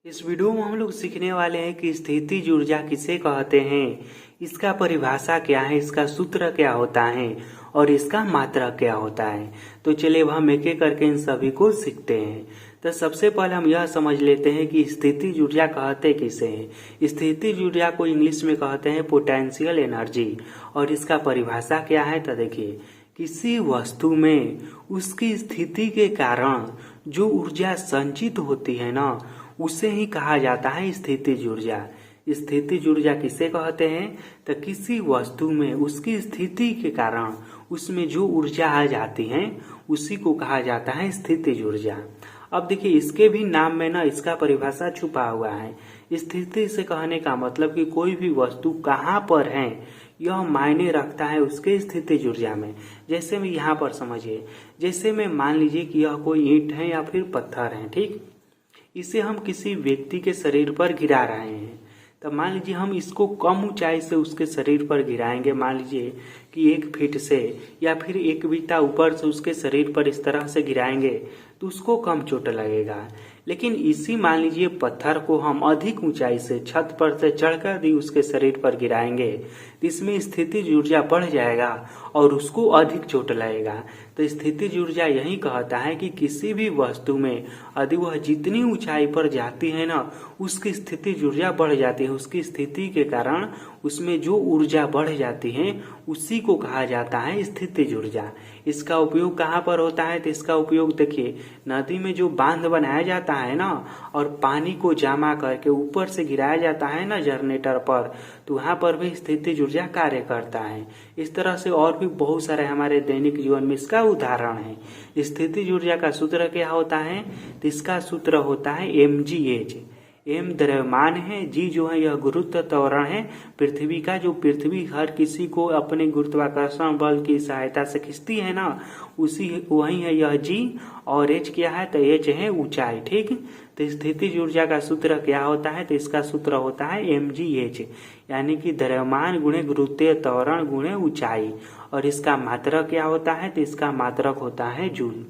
इस वीडियो में हम लोग सीखने वाले हैं कि स्थितिज ऊर्जा किसे कहते हैं, इसका परिभाषा क्या है, इसका सूत्र क्या होता है और इसका मात्रक क्या होता है। तो चलिए अब हम एक एक करके इन सभी को सीखते हैं। तो सबसे पहले हम यह समझ लेते हैं कि स्थितिज ऊर्जा कहते किसे हैं। स्थितिज ऊर्जा को इंग्लिश में कहते हैं पोटेंशियल एनर्जी और इसका परिभाषा क्या है। तो देखिए, किसी वस्तु में उसकी स्थिति के कारण जो ऊर्जा संचित होती है ना, उसे ही कहा जाता है स्थितिज ऊर्जा। स्थितिज ऊर्जा किसे कहते हैं? तो किसी वस्तु में उसकी स्थिति के कारण उसमें जो ऊर्जा आ जाती है उसी को कहा जाता है स्थितिज ऊर्जा। अब देखिए, इसके भी नाम में ना इसका परिभाषा छुपा हुआ है। स्थिति से कहने का मतलब कि कोई भी वस्तु कहाँ पर है यह मायने रखता है उसके स्थितिज ऊर्जा में। जैसे में यहाँ पर समझिए, जैसे में मान लीजिए कि यह कोई ईंट है या फिर पत्थर है, ठीक। इसे हम किसी व्यक्ति के शरीर पर गिरा रहे हैं। तो मान लीजिए हम इसको कम ऊंचाई से उसके शरीर पर गिराएंगे, मान लीजिए कि 1 फीट से या फिर 1 बीता ऊपर से उसके शरीर पर इस तरह से गिराएंगे तो उसको कम चोट लगेगा। लेकिन इसी मान लीजिए पत्थर को हम अधिक ऊंचाई से छत पर से चढ़कर भी उसके शरीर पर गिराएंगे तो इसमें स्थितिज ऊर्जा बढ़ जाएगा और उसको अधिक चोट लगेगा। तो स्थितिज ऊर्जा यही कहता है कि किसी भी वस्तु में यदि वह जितनी ऊंचाई पर जाती है ना, उसकी स्थितिज ऊर्जा बढ़ जाती है। उसकी स्थिति के कारण उसमें जो ऊर्जा बढ़ जाती है उसी को कहा जाता है स्थितिज ऊर्जा। इसका उपयोग कहाँ पर होता है? तो इसका उपयोग देखिए, नदी में जो बांध बनाया जाता है ना और पानी को जमा करके ऊपर से गिराया जाता है ना जनरेटर पर, तो वहाँ पर भी स्थितिज ऊर्जा कार्य करता है। इस तरह से और भी बहुत सारे हमारे दैनिक जीवन में इसका उदाहरण है। स्थितिज ऊर्जा का सूत्र क्या होता है? तो इसका सूत्र होता है mgh। एम द्रव्यमान है, जी जो है यह गुरुत्व त्वरण है पृथ्वी का, जो पृथ्वी हर किसी को अपने गुरुत्वाकर्षण बल की सहायता से खींचती है ना, उसी वही है यह जी। और एच क्या है? तो एच है ऊंचाई, ठीक। तो स्थितिज ऊर्जा का सूत्र क्या होता है? तो इसका सूत्र होता है mgh, यानी कि द्रव्यमान गुणे गुरुत्वीय त्वरण गुणे ऊंचाई। और इसका मात्रक क्या होता है? तो इसका मात्रक होता है जूल।